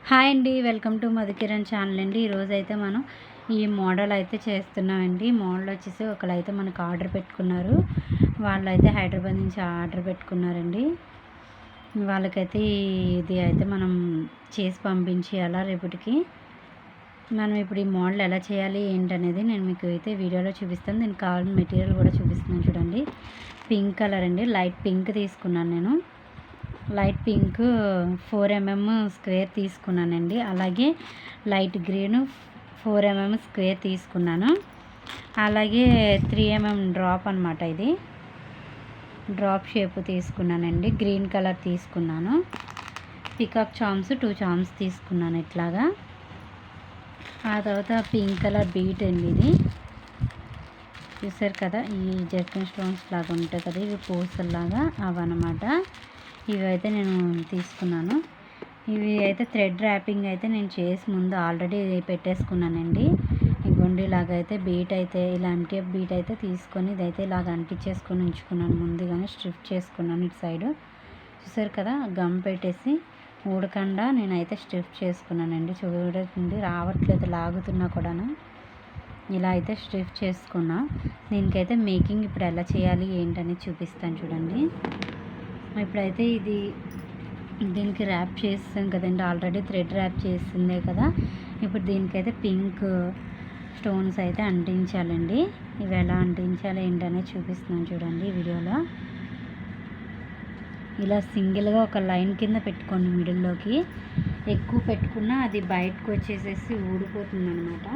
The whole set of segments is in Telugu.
హాయ్ అండి, వెల్కమ్ టు మధుకిరణ్ ఛానల్ అండి. ఈరోజైతే మనం ఈ మోడల్ అయితే చేస్తున్నామండి. మోడల్ వచ్చేసి ఒకళ్ళైతే మనకు ఆర్డర్ పెట్టుకున్నారు. వాళ్ళైతే హైదరాబాద్ నుంచి ఆర్డర్ పెట్టుకున్నారండి. వాళ్ళకైతే ఇది అయితే మనం చేసి పంపించేయాలా రేపటికి. మనం ఇప్పుడు ఈ మోడల్ ఎలా చేయాలి ఏంటనేది నేను మీకు అయితే వీడియోలో చూపిస్తాను. దీనికి కావాల్సిన మెటీరియల్ కూడా చూపిస్తున్నాను చూడండి. పింక్ కలర్ అండి, లైట్ పింక్ తీసుకున్నాను నేను. లైట్ పింక్ 4 mm స్క్వేర్ తీసుకున్నానండి. అలాగే లైట్ గ్రీన్ 4 mm స్క్వేర్ తీసుకున్నాను. అలాగే 3 mm డ్రాప్ అనమాట, ఇది డ్రాప్ షేప్ తీసుకున్నానండి. గ్రీన్ కలర్ తీసుకున్నాను. పికాక్ చామ్స్ 2 చామ్స్ తీసుకున్నాను ఇట్లాగా. ఆ తర్వాత పింక్ కలర్ బీట్ అండి, ఇది చూసారు కదా. ఈ జర్కిన్ స్టోన్స్ లాగా ఉంటాయి కదా, ఇవి పూసల్లాగా అవన్నమాట. ఇవి అయితే నేను తీసుకున్నాను. ఇవి అయితే థ్రెడ్ ర్యాపింగ్ అయితే నేను చేసి ముందు ఆల్రెడీ పెట్టేసుకున్నానండి. ఇగోండి ఇలాగైతే అయితే బీట్ అయితే ఇలా ఎంటీఎఫ్ బీట్ అయితే తీసుకొని ఇదైతే ఇలాగ అంటించేసుకొని ఉంచుకున్నాను. ముందుగానే స్ట్రిప్ చేసుకున్నాను ఇటు సైడు. చూసారు కదా, గమ్ పెట్టేసి ఊడకుండా నేనైతే స్ట్రిప్ చేసుకున్నానండి. చూడండి రావట్లేదు, లాగుతున్నా కూడా ఇలా అయితే స్ట్రిప్ చేసుకున్నా. దీనికైతే మేకింగ్ ఇప్పుడు ఎలా చేయాలి ఏంటని చూపిస్తాను చూడండి. ఇప్పుడైతే దీనికి ర్యాప్ చేస్తాం కదండి, ఆల్రెడీ థ్రెడ్ ర్యాప్ చేసిందే కదా. ఇప్పుడు దీనికైతే పింక్ స్టోన్స్ అయితే అంటించాలండి. ఇవి ఎలా అంటించాలి ఏంటనేది చూపిస్తున్నాను చూడండి ఈ వీడియోలో. ఇలా సింగిల్గా ఒక లైన్ కింద పెట్టుకోండి మిడిల్లోకి. ఎక్కువ పెట్టుకున్నా అది బయటకు వచ్చేసేసి ఊడిపోతుంది అనమాట.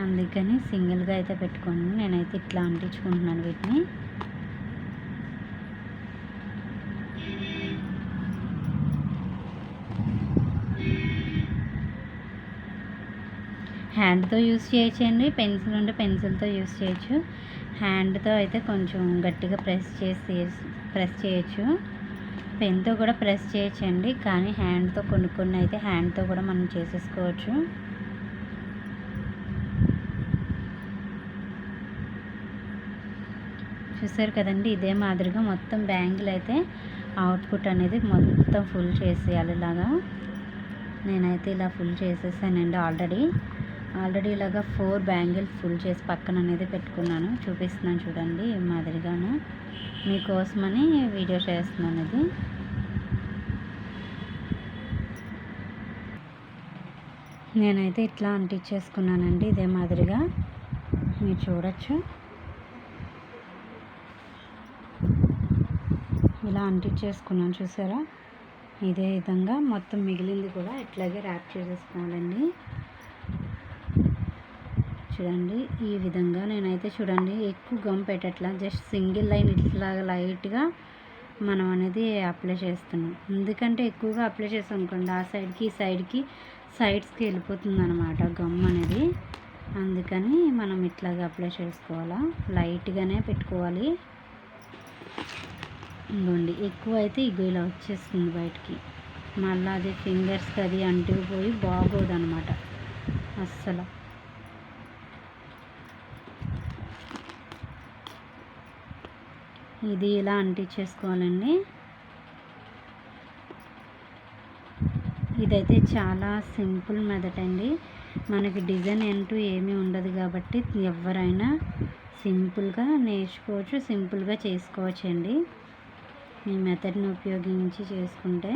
అందుకని సింగిల్గా అయితే పెట్టుకోండి. నేనైతే ఇట్లా అంటించుకుంటున్నాను వీటిని. హ్యాండ్తో యూస్ చేయొచ్చండి, పెన్సిల్ ఉంటే పెన్సిల్తో యూస్ చేయొచ్చు. హ్యాండ్తో అయితే కొంచెం గట్టిగా ప్రెస్ చేయొచ్చు. పెన్తో కూడా ప్రెస్ చేయొచ్చండి, కానీ హ్యాండ్తో కొన్ని అయితే హ్యాండ్తో కూడా మనం చేసేసుకోవచ్చు. చూసారు కదండి, ఇదే మాదిరిగా మొత్తం బ్యాంగిల్ అయితే అవుట్పుట్ అనేది మొత్తం ఫుల్ చేసేయాలి. ఇలాగా నేనైతే ఇలా ఫుల్ చేసేసానండి. ఆల్రెడీ ఇలాగా 4 బ్యాంగిల్స్ ఫుల్ చేసి పక్కన అనేది పెట్టుకున్నాను. చూపిస్తున్నాను చూడండి ఈ మాదిరిగాను. మీకోసమని వీడియో చేస్తున్నాను. ఇది నేనైతే ఇట్లా అంటించేసుకున్నానండి. ఇదే మాదిరిగా మీరు చూడొచ్చు. ఇలా అంటించేసుకున్నాను చూసారా. ఇదే విధంగా మొత్తం మిగిలింది కూడా ఇట్లాగే ర్యాప్ చేసేసుకోవాలండి. చూడండి ఈ విధంగా నేనైతే చూడండి ఎక్కువ గమ్ పెట్టట్లా, జస్ట్ సింగిల్ లైన్ ఇట్లా లైట్గా మనం అనేది అప్లై చేస్తున్నాం. ఎందుకంటే ఎక్కువగా అప్లై చేసాం అనుకోండి ఆ సైడ్కి ఈ సైడ్స్కి వెళ్ళిపోతుంది అనమాట గమ్ అనేది. అందుకని మనం ఇట్లాగా అప్లై చేసుకోవాలా, లైట్గానే పెట్టుకోవాలి. ఇదిగోండి ఎక్కువ అయితే ఇలా వచ్చేస్తుంది బయటికి. మళ్ళీ అది ఫింగర్స్కి అది అంటుకుపోయి బాగోదు అనమాట అస్సలు. ఇది ఇలా అంటించేసుకోవాలండి. ఇదైతే చాలా సింపుల్ మెథడ్ అండి. మనకి డిజైన్ అంటూ ఏమీ ఉండదు కాబట్టి ఎవరైనా సింపుల్గా నేర్చుకోవచ్చు, సింపుల్గా చేసుకోవచ్చు అండి. ఈ మెథడ్ని ఉపయోగించి చేసుకుంటే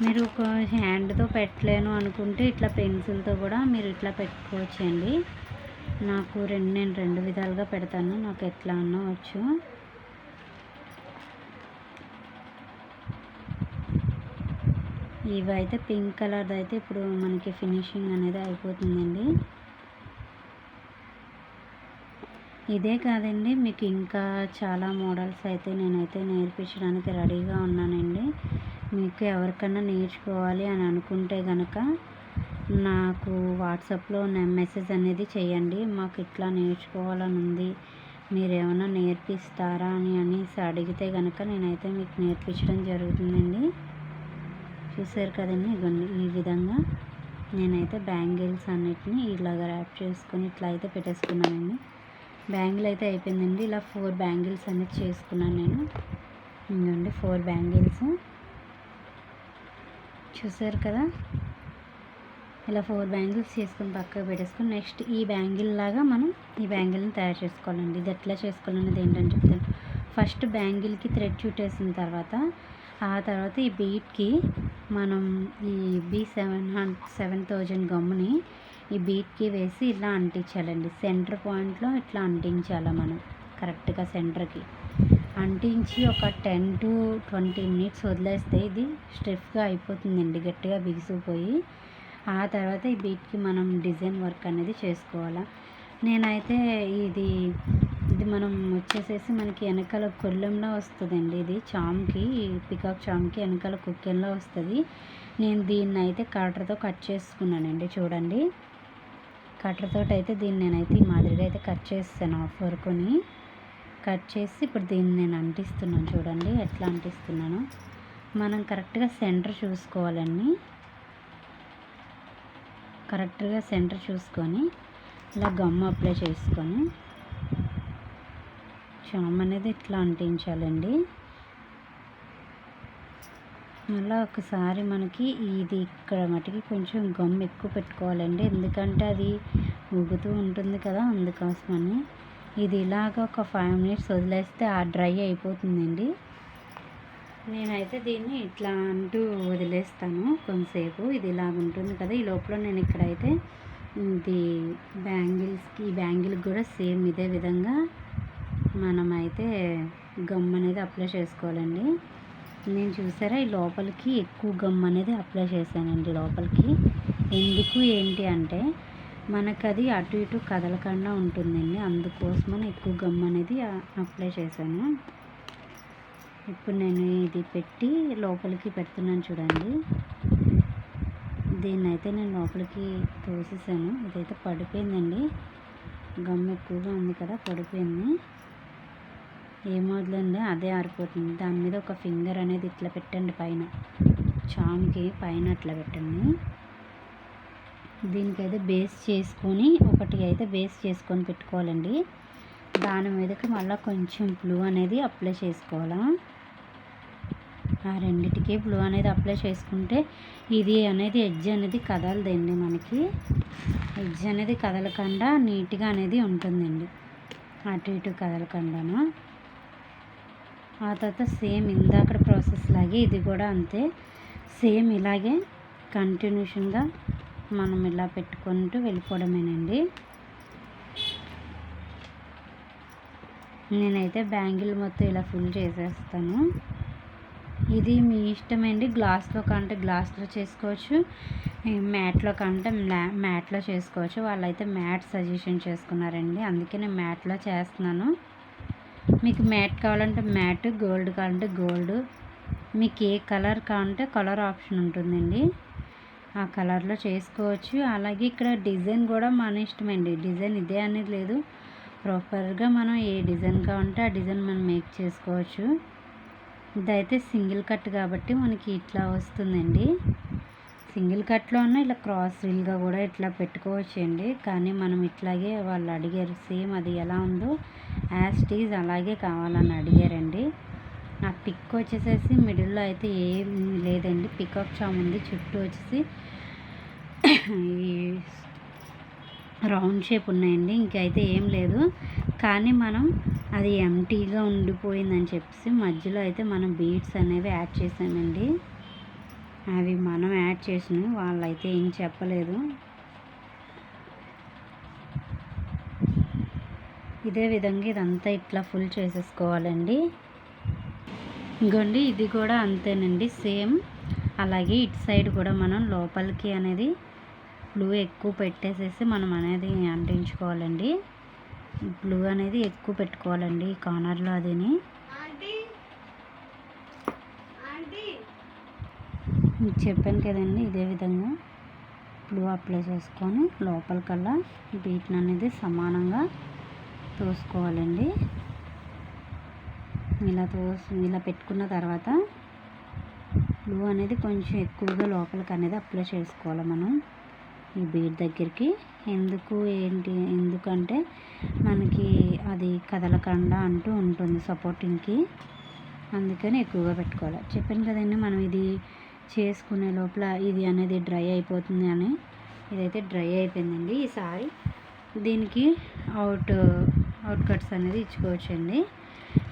మీరు ఒక హ్యాండ్తో పెట్టలేను అనుకుంటే ఇట్లా పెన్సిల్తో కూడా మీరు ఇట్లా పెట్టుకోవచ్చు అండి. నేను రెండు విధాలుగా పెడతాను, నాకు ఎట్లా అన్నా వచ్చు. ఇవైతే పింక్ కలర్ అయితే ఇప్పుడు మనకి ఫినిషింగ్ అనేది అయిపోతుందండి. ఇదే కాదండి, మీకు ఇంకా చాలా మోడల్స్ అయితే నేనైతే నేర్పించడానికి రెడీగా ఉన్నానండి. మీకు ఎవరికన్నా నేర్చుకోవాలి అని అనుకుంటే కనుక నాకు వాట్సాప్లో మెసేజ్ అనేది చేయండి. మాకు ఇట్లా నేర్చుకోవాలని ఉంది, మీరు ఏమైనా నేర్పిస్తారా అనేసి అడిగితే కనుక నేనైతే మీకు నేర్పించడం జరుగుతుందండి. చూసారు కదండి, ఇవ్వండి ఈ విధంగా నేనైతే బ్యాంగిల్స్ అన్నిటిని ఇలాగ ర్యాప్ చేసుకొని ఇట్లా అయితే పెట్టేసుకున్నానండి. బ్యాంగిల్ అయితే అయిపోయిందండి. ఇలా 4 బ్యాంగిల్స్ అనేది చేసుకున్నాను నేను. ఇవ్వండి 4 బ్యాంగిల్స్ చూసారు కదా. ఇలా 4 బ్యాంగిల్స్ చేసుకొని పక్కకు పెట్టేసుకొని నెక్స్ట్ ఈ బ్యాంగిల్ లాగా మనం ఈ బ్యాంగిల్ని తయారు చేసుకోవాలండి. ఇది ఎట్లా చేసుకోవాలనేది ఏంటని చెప్తాను. ఫస్ట్ బ్యాంగిల్కి థ్రెడ్ చుట్టేసిన తర్వాత ఆ తర్వాత ఈ బీట్కి మనం ఈ B7000 గమ్ముని ఈ బీట్కి వేసి ఇలా అంటించాలండి. సెంటర్ పాయింట్లో ఇట్లా అంటించాలి మనం కరెక్ట్గా సెంటర్కి అంటించి ఒక 10 to 20 మినిట్స్ వదిలేస్తే ఇది స్టిఫ్గా అయిపోతుందండి, గట్టిగా బిగిసిపోయి. ఆ తర్వాత ఈ బీట్కి మనం డిజైన్ వర్క్ అనేది చేసుకోవాలా. నేనైతే ఇది మనం వచ్చేసేసి మనకి వెనకాల కొల్లెంలో వస్తుందండి. ఇది చామ్కి, పికాక్ చామ్కి వెనకాల కుక్కెన్లో వస్తుంది. నేను దీన్ని అయితే కట్టర్తో కట్ చేసుకున్నానండి. చూడండి, కట్టర్తో అయితే దీన్ని నేనైతే ఈ మాదిరిగా అయితే కట్ చేస్తాను. ఆఫ్ వరకుని కట్ చేసి ఇప్పుడు దీన్ని నేను అంటిస్తున్నాను. చూడండి ఎట్లా అంటిస్తున్నాను. మనం కరెక్ట్గా సెంటర్ చూసుకోవాలండి. కరెక్ట్గా సెంటర్ చూసుకొని ఇలా గమ్ అప్లై చేసుకొని చామ్ అనేది ఇట్లా అంటించాలండి. మళ్ళీ ఒకసారి మనకి ఇది ఇక్కడ మటుకి కొంచెం గమ్ ఎక్కువ పెట్టుకోవాలండి, ఎందుకంటే అది ఊగుతూ ఉంటుంది కదా, అందుకోసమని. ఇది ఇలాగ ఒక 5 మినిట్స్ వదిలేస్తే ఆ డ్రై అయిపోతుందండి. నేనైతే దీన్ని ఇట్లా అంటూ వదిలేస్తాను కొంతసేపు. ఇది ఇలాగ ఉంటుంది కదా, ఈ లోపల నేను ఇక్కడైతే ఇది బ్యాంగిల్స్కి, ఈ బ్యాంగిల్కి కూడా సేమ్ ఇదే విధంగా మనమైతే గమ్ అనేది అప్లై చేసుకోవాలండి. నేను చూసారా ఈ లోపలికి ఎక్కువ గమ్ అనేది అప్లై చేశానండి లోపలికి. ఎందుకు ఏంటి అంటే మనకు అది అటు ఇటు కదలకుండా ఉంటుందండి, అందుకోసమని ఎక్కువ గమ్ అనేది అప్లై చేశాను. ఇప్పుడు నేను ఇది పెట్టి లోపలికి పెడుతున్నాను. చూడండి, దీన్ని అయితే నేను లోపలికి తోసేసాను. ఇదైతే పడిపోయిందండి, గమ్ ఎక్కువగా ఉంది కదా, పడిపోయింది. ఏమవుతుందండి, అదే ఆరిపోతుంది. దాని మీద ఒక ఫింగర్ అనేది ఇట్లా పెట్టండి, పైన చామ్కి పైన అట్లా పెట్టండి. దీనికైతే బేస్ చేసుకొని ఒకటి అయితే బేస్ చేసుకొని పెట్టుకోవాలండి. దాని మీదకి మళ్ళీ కొంచెం బ్లూ అనేది అప్లై చేసుకోవాలా. ఆ రెండిటికి బ్లూ అనేది అప్లై చేసుకుంటే ఇది అనేది ఎడ్జ్ అనేది కదలదండి, మనకి ఎడ్జ్ అనేది కదలకుండా నీట్గా అనేది ఉంటుందండి, అటు ఇటు కదలకుండాను. ఆ తర్వాత సేమ్ ఇందాక ప్రాసెస్ లాగే ఇది కూడా అంతే, సేమ్ ఇలాగే కంటిన్యూషన్గా మనం ఇలా పెట్టుకుంటూ వెళ్ళిపోవడమేనండి. నేనైతే బ్యాంగిల్ మొత్తం ఇలా ఫుల్ చేసేస్తాను. ఇది మీ ఇష్టమండి, గ్లాస్లో కంటే గ్లాస్లో చేసుకోవచ్చు, మ్యాట్లో కంటే మ్యాట్లో చేసుకోవచ్చు. వాళ్ళైతే మ్యాట్ సజెషన్ చేసుకున్నారండి, అందుకే నేను మ్యాట్లో చేస్తున్నాను. మీకు మ్యాట్ కావాలంటే మ్యాట్, గోల్డ్ కావాలంటే గోల్డ్, మీకు ఏ కలర్ కావాలంటే కలర్ ఆప్షన్ ఉంటుందండి, ఆ కలర్లో చేసుకోవచ్చు. అలాగే ఇక్కడ డిజైన్ కూడా మన ఇష్టమండి, డిజైన్ ఇదే అనేది లేదు, ప్రాపర్గా మనం ఏ డిజైన్ కావాలంటే ఆ డిజైన్ మనం మేక్ చేసుకోవచ్చు. ఇదైతే సింగిల్ కట్ కాబట్టి మనకి ఇట్లా వస్తుందండి. సింగిల్ కట్లో ఉన్న ఇలా క్రాస్ రీల్గా కూడా ఇట్లా పెట్టుకోవచ్చు అండి, కానీ మనం ఇట్లాగే వాళ్ళు అడిగారు, సేమ్ అది ఎలా ఉందో యాజ్ ఇట్ ఈజ్ అలాగే కావాలని అడిగారండి. ఆ పిక్ వచ్చేసేసి మిడిల్లో అయితే ఏం లేదండి, పికాక్ చామ్ ఉంది, చుట్టూ వచ్చేసి ఈ రౌండ్ షేప్ ఉన్నాయండి, ఇంకైతే ఏం లేదు. కానీ మనం అది ఎంటీగా ఉండిపోయిందని చెప్పేసి మధ్యలో అయితే మనం బీడ్స్ అనేవి యాడ్ చేసామండి. అవి మనం యాడ్ చేసినవి, వాళ్ళైతే ఏం చెప్పలేదు. ఇదే విధంగా ఇదంతా ఇట్లా ఫుల్ చేసేసుకోవాలండి. ఇంకోండి ఇది కూడా అంతేనండి, సేమ్ అలాగే ఇటు సైడ్ కూడా మనం లోపలికి అనేది బ్లూ ఎక్కువ పెట్టేసేసి మనం అనేది అంటించుకోవాలండి. బ్లూ అనేది ఎక్కువ పెట్టుకోవాలండి ఈ కార్నర్లో. అదిని చెప్పాను కదండి, ఇదే విధంగా బ్లూ అప్లై చేసుకొని లోపలికల్లా బీట్ని అనేది సమానంగా తోసుకోవాలండి. ఇలా పెట్టుకున్న తర్వాత బ్లూ అనేది కొంచెం ఎక్కువగా లోపలికి అనేది అప్లై చేసుకోవాలి మనం ఈ బీట్ దగ్గరికి. ఎందుకంటే మనకి అది కదలకుండా అంటూ ఉంటుంది సపోర్టింగ్కి, అందుకని ఎక్కువగా పెట్టుకోవాలి. చెప్పాను కదండి, మనం ఇది చేసుకునే లోపల ఇది అనేది డ్రై అయిపోతుంది అని, ఇదైతే డ్రై అయిపోయిందండి. ఈసారి దీనికి అవుట్ కట్స్ అనేది ఇచ్చుకోవచ్చండి.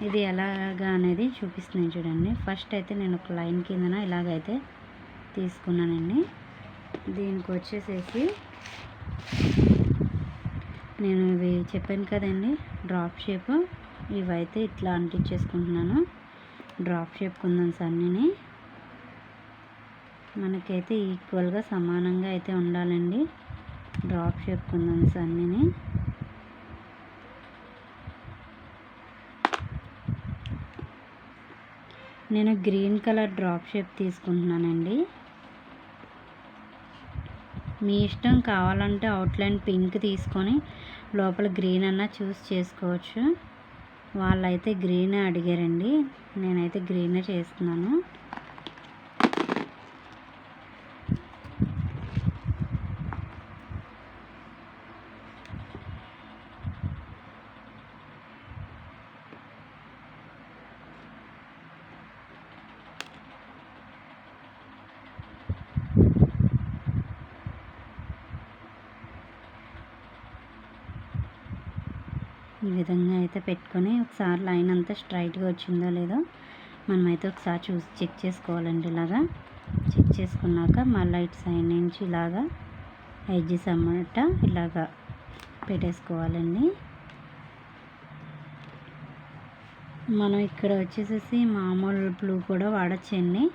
ఇది ఎలాగా అనేది చూపిస్తున్నాను చూడండి. ఫస్ట్ అయితే నేను ఒక లైన్ కిందన ఇలాగైతే తీసుకున్నానండి. దీనికి వచ్చేసేసి నేను ఇవి చెప్పాను కదండి డ్రాప్ షేప్, ఇవైతే ఇట్లా అంటించేసుకుంటున్నాను. డ్రాప్ షేప్ కుందన్స్ అన్నీ మనకైతే ఈక్వల్గా సమానంగా అయితే ఉండాలండి. డ్రాప్ షేప్ కుందన్స్ అన్నీ నేను గ్రీన్ కలర్ డ్రాప్ షేప్ తీసుకుంటున్నానండి. మీ ఇష్టం, కావాలంటే అవుట్లైన్ పింక్ తీసుకొని లోపల గ్రీన్ అన్నా చూస్ చేసుకోవచ్చు. వాళ్ళైతే గ్రీనే అడిగారండి, నేనైతే గ్రీనే చేస్తున్నాను. ఈ విధంగా అయితే పెట్టుకొని ఒకసారి లైన్ అంతా స్ట్రైట్గా వచ్చిందో లేదో మనమైతే ఒకసారి చూసి చెక్ చేసుకోవాలండి. ఇలాగా చెక్ చేసుకున్నాక మళ్ళీ ఇటు సైడ్ నుంచి ఇలాగా ఎడ్జెస్ అన్నమాట ఇలాగా పెట్టేసుకోవాలండి. మనం ఇక్కడ వచ్చేసేసి మామూలు బ్లూ కూడా వాడచ్చండి,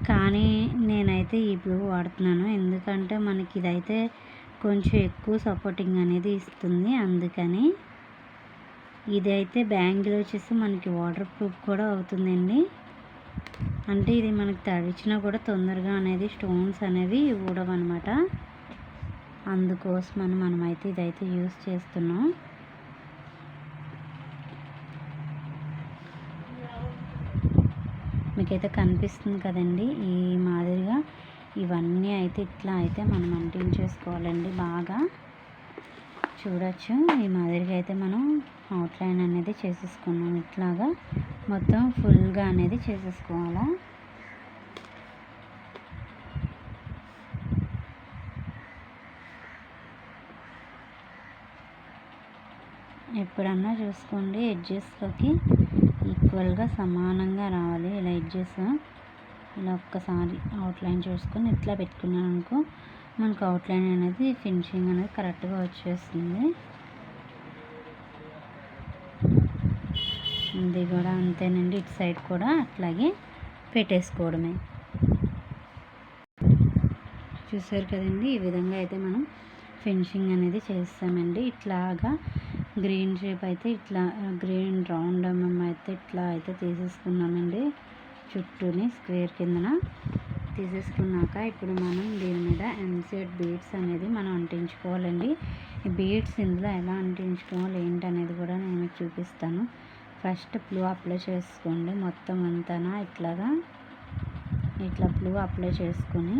కానీ నేనైతే ఈ బ్లూ వాడుతున్నాను. ఎందుకంటే మనకి ఇదైతే కొంచెం ఎక్కువ సపోర్టింగ్ అనేది ఇస్తుంది. అందుకని ఇదైతే బ్యాంగిల్ వచ్చేసి మనకి వాటర్ ప్రూఫ్ కూడా అవుతుందండి. అంటే ఇది మనకి తడిచినా కూడా తొందరగా అనేది స్టోన్స్ అనేవి ఊడవన్నమాట. అందుకోసమని మనమైతే ఇదైతే యూస్ చేస్తున్నాం. మీకైతే కనిపిస్తుంది కదండి, ఈ మాదిరిగా ఇవన్నీ అయితే ఇట్లా అయితే మనం అంటించేసుకోవాలండి. బాగా చూడొచ్చు, ఈ మాదిరిగా అయితే మనం అవుట్లైన్ అనేది చేసేసుకున్నాం. ఇట్లాగా మొత్తం ఫుల్గా అనేది చేసేసుకోవాలా. ఎప్పుడన్నా చూసుకోండి, ఎడ్జెస్లోకి ఈక్వల్గా సమానంగా రావాలి. ఇలా ఎడ్జెస్ ఇలా ఒక్కసారి అవుట్లైన్ చూసుకొని ఇట్లా పెట్టుకున్నాను అనుకో, మనకు అవుట్లైన్ అనేది ఫినిషింగ్ అనేది కరెక్ట్గా వచ్చేస్తుంది. ఇది కూడా అంతేనండి, ఇటు సైడ్ కూడా అట్లాగే పెట్టేసుకోవడమే. చూసారు కదండి, ఈ విధంగా అయితే మనం ఫినిషింగ్ అనేది చేస్తామండి. ఇట్లాగా గ్రీన్ షేప్ అయితే ఇట్లా గ్రీన్ రౌండ్ అయితే ఇట్లా అయితే తీసేసుకున్నామండి. చుట్టూని స్క్వేర్ కిందన తీసేసుకున్నాక ఇప్పుడు మనం దీని మీద ఎంసెట్ బీడ్స్ అనేది మనం అంటించుకోవాలండి. ఈ బీడ్స్ ఇందులో ఎలా అంటించుకోవాలి ఏంటి అనేది కూడా నేను చూపిస్తాను. ఫస్ట్ బ్లూ అప్లై చేసుకోండి మొత్తం అంతా. ఇట్లాగా ఇట్లా బ్లూ అప్లై చేసుకొని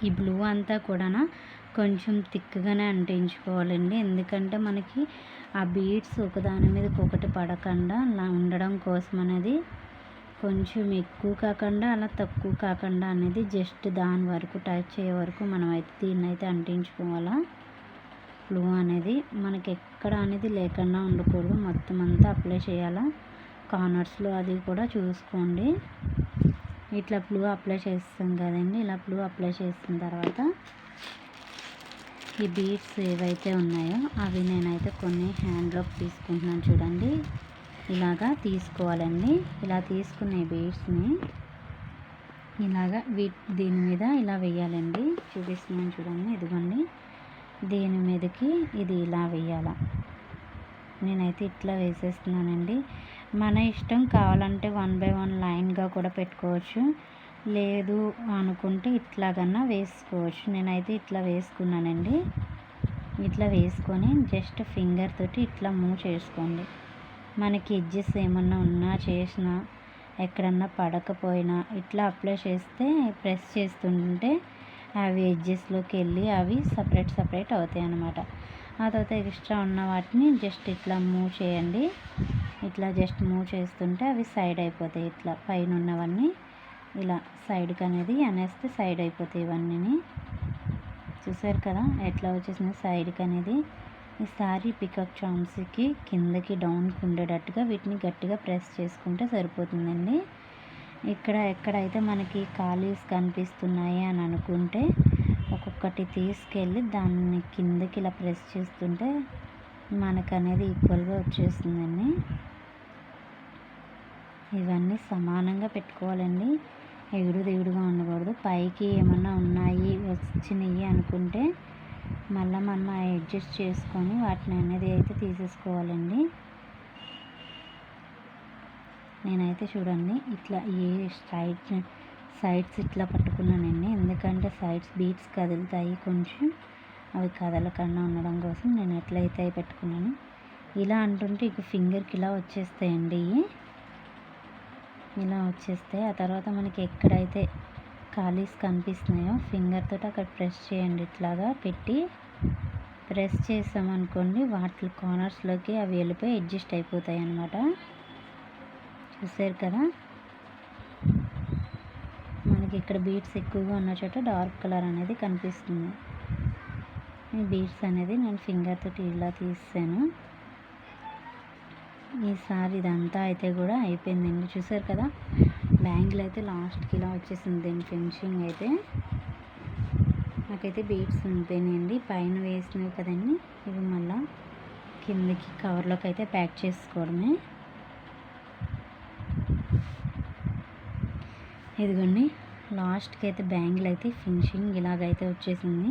ఈ బ్లూ అంతా కూడా కొంచెం థిక్గానే అంటించుకోవాలండి. ఎందుకంటే మనకి ఆ బీడ్స్ ఒకదాని మీద ఒకటి పడకుండా అలా ఉండడం కోసం అనేది కొంచెం ఎక్కువ కాకుండా అలా తక్కువ కాకుండా అనేది జస్ట్ దాని వరకు టచ్ అయ్యే వరకు మనం అయితే దీన్ని అయితే అంటించుకోవాలా. బ్లూ అనేది మనకి ఎక్కడ అనేది లేకుండా ఉండకూడదు, మొత్తం అంతా అప్లై చేయాలా. కార్నర్స్లో అది కూడా చూసుకోండి. ఇట్లా బ్లూ అప్లై చేస్తాం కదండి, ఇలా బ్లూ అప్లై చేసిన తర్వాత ఈ బీడ్స్ ఏవైతే ఉన్నాయో అవి నేనైతే కొన్ని హ్యాండ్లోకి తీసుకుంటున్నాను చూడండి. ఇలాగా తీసుకోవాలండి. ఇలా తీసుకునే బీడ్స్ని ఇలాగా దీని మీద ఇలా వేయాలండి. చూపిస్తున్నాను చూడండి, ఇదిగోండి దీని మీదకి ఇది ఇలా వేయాల. నేనైతే ఇట్లా వేసేస్తున్నానండి. మన ఇష్టం, కావాలంటే 1 by 1 లైన్గా కూడా పెట్టుకోవచ్చు, లేదు అనుకుంటే ఇట్లాగన్నా వేసుకోవచ్చు. నేనైతే ఇట్లా వేసుకున్నానండి. ఇట్లా వేసుకొని జస్ట్ ఫింగర్ తోటి ఇట్లా మూవ్ చేసుకోండి. మనకి ఎడ్జెస్ ఏమన్నా ఉన్నా చేసినా ఎక్కడన్నా పడకపోయినా ఇట్లా అప్లై చేస్తే ప్రెస్ చేస్తుంటే అవి ఎడ్జెస్లోకి వెళ్ళి అవి సపరేట్ అవుతాయి అన్నమాట. ఆ తర్వాత ఎక్స్ట్రా ఉన్న వాటిని జస్ట్ ఇట్లా మూవ్ చేయండి. ఇట్లా జస్ట్ మూవ్ చేస్తుంటే అవి సైడ్ అయిపోతాయి. ఇట్లా పైన ఉన్నవన్నీ ఇలా సైడ్కి అనేది అనేస్తే సైడ్ అయిపోతాయి. ఇవన్నీ చూసారు కదా ఎట్లా వచ్చేసింది సైడ్కి అనేది. ఈసారి పికాక్ చామ్స్కి కిందకి డౌన్కి ఉండేటట్టుగా వీటిని గట్టిగా ప్రెస్ చేసుకుంటే సరిపోతుందండి. ఇక్కడ ఎక్కడైతే మనకి ఖాళీస్ కనిపిస్తున్నాయి అని అనుకుంటే ఒక్కొక్కటి తీసుకెళ్ళి దాన్ని కిందకి ఇలా ప్రెస్ చేస్తుంటే మనకు అనేది ఈక్వల్గా వచ్చేస్తుందండి. ఇవన్నీ సమానంగా పెట్టుకోవాలండి, ఎగుడు దిగుడుగా ఉండకూడదు. పైకి ఏమన్నా ఉన్నాయి వచ్చినాయి అనుకుంటే మళ్ళీ మనం అడ్జస్ట్ చేసుకొని వాటిని అనేది అయితే తీసేసుకోవాలండి. నేనైతే చూడండి ఇట్లా ఏ సైడ్స్ ఇట్లా పట్టుకున్నానండి, ఎందుకంటే సైడ్స్ బీట్స్ కదులుతాయి కొంచెం, అవి కదలకుండా ఉండడం కోసం నేను ఎట్లయితే పెట్టుకున్నాను. ఇలా అంటుంటే ఇక ఫింగర్కి ఇలా వచ్చేస్తాయండి, ఇలా వచ్చేస్తాయి. ఆ తర్వాత మనకి ఎక్కడైతే ఖాళీస్ కనిపిస్తున్నాయో ఫింగర్ తోటి అక్కడ ప్రెస్ చేయండి. ఇట్లాగా పెట్టి ప్రెస్ చేసామనుకోండి వాటి కార్నర్స్లోకి అవి వెళ్ళిపోయి అడ్జస్ట్ అయిపోతాయి అన్నమాట. చూసారు కదా మనకి ఇక్కడ బీట్స్ ఎక్కువగా ఉన్న చోట డార్క్ కలర్ అనేది కనిపిస్తుంది. ఈ బీట్స్ అనేది నేను ఫింగర్ తోటి ఇలా తీసాను. ఈసారి ఇదంతా అయితే కూడా అయిపోయిందండి. చూసారు కదా బ్యాంగిల్ అయితే లాస్ట్కి ఇలా వచ్చేసింది. దీని ఫినిషింగ్ అయితే నాకైతే బీట్స్ ఉండిపోయినాయండి, పైన వేసినవి కదండి. ఇవి మళ్ళీ కిందకి కవర్లోకి అయితే ప్యాక్ చేసుకోవడమే. ఇదిగోండి లాస్ట్కి అయితే బ్యాంగిల్ అయితే ఫినిషింగ్ ఇలాగైతే వచ్చేసింది.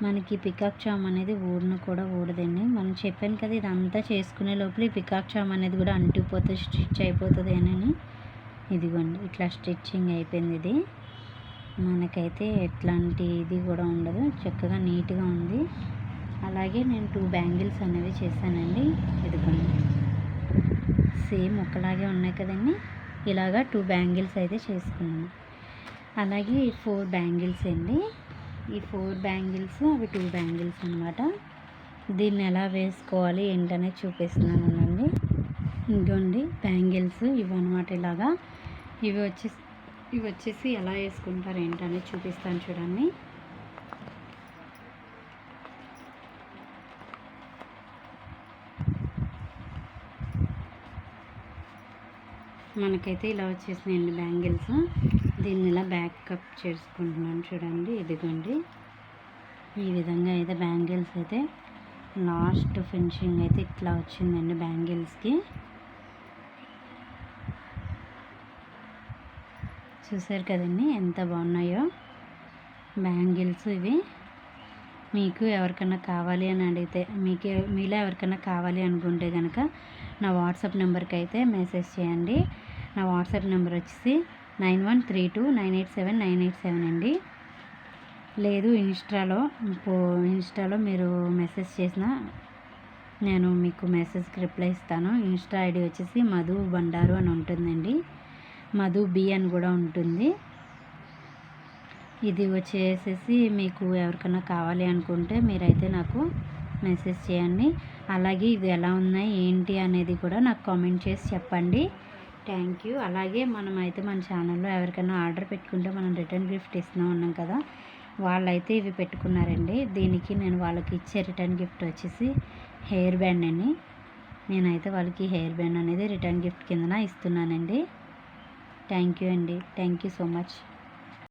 మనకి పికాక్ చామ్ అనేది ఊడను కూడా ఊడదండి. మనం చెప్పాను కదా ఇదంతా చేసుకునే లోపల ఈ పికాక్ చామ్ అనేది కూడా అంటిపోతుంది, స్టిచ్ అయిపోతుంది అని. ఇదిగోండి ఇట్లా స్టిచ్చింగ్ అయిపోయింది. ఇది మనకైతే ఎట్లాంటి ఇది కూడా ఉండదు, చక్కగా నీట్గా ఉంది. అలాగే నేను 2 బ్యాంగిల్స్ అనేవి చేశానండి. ఇదిగోండి సేమ్ ఒకలాగే ఉన్నాయి కదండి, ఇలాగా 2 బ్యాంగిల్స్ అయితే చేసుకున్నాను. అలాగే 4 బ్యాంగిల్స్ అండి. ఈ 4 బ్యాంగిల్స్ అవి 2 బ్యాంగిల్స్ అనమాట. దీన్ని ఎలా వేసుకోవాలి ఏంటనేది చూపిస్తున్నానండి. ఇంకోండి బ్యాంగిల్స్ ఇవన్నమాట. ఇలాగా ఇవి వచ్చేసి ఎలా వేసుకుంటారు ఏంటనేది చూపిస్తాను చూడండి. మనకైతే ఇలా వచ్చేసినాయండి బ్యాంగిల్స్. దీన్ని ఇలా బ్యాకప్ చేసుకుంటున్నాను చూడండి. ఇదిగోండి ఈ విధంగా అయితే బ్యాంగిల్స్ అయితే లాస్ట్ ఫినిషింగ్ అయితే ఇట్లా వచ్చిందండి బ్యాంగిల్స్కి. చూసారు కదండి ఎంత బాగున్నాయో బ్యాంగిల్స్. ఇవి మీకు ఎవరికైనా కావాలి అని అడిగితే మీలో ఎవరికైనా కావాలి అనుకుంటే కనుక నా వాట్సాప్ నెంబర్కి అయితే మెసేజ్ చేయండి. నా వాట్సాప్ నెంబర్ వచ్చేసి 9132987987 అండి. లేదు ఇన్స్టాలో మీరు మెసేజ్ చేసిన నేను మీకు మెసేజ్కి రిప్లై ఇస్తాను. ఇన్స్టా ఐడి వచ్చేసి మధు బండారు అని ఉంటుందండి, మధు బి అని కూడా ఉంటుంది. ఇది వచ్చేసేసి మీకు ఎవరికైనా కావాలి అనుకుంటే మీరైతే నాకు మెసేజ్ చేయండి. అలాగే ఇది ఎలా ఉన్నాయి ఏంటి అనేది కూడా నాకు కామెంట్ చేసి చెప్పండి. Thank you. అలాగే మనమైతే మన ఛానల్లో ఎవరికైనా ఆర్డర్ పెట్టుకుంటే మనం రిటర్న్ గిఫ్ట్ ఉన్నాం కదా, వాళ్ళైతే ఇవి పెట్టుకున్నారండి. దీనికి నేను వాళ్ళకి ఇచ్చే రిటర్న్ గిఫ్ట్ వచ్చేసి హెయిర్ బ్యాండ్ అండి. నేనైతే వాళ్ళకి హెయిర్ బ్యాండ్ అనేది రిటర్న్ గిఫ్ట్ కిందన ఇస్తున్నానండి. థ్యాంక్ యూ అండి. Thank you so much.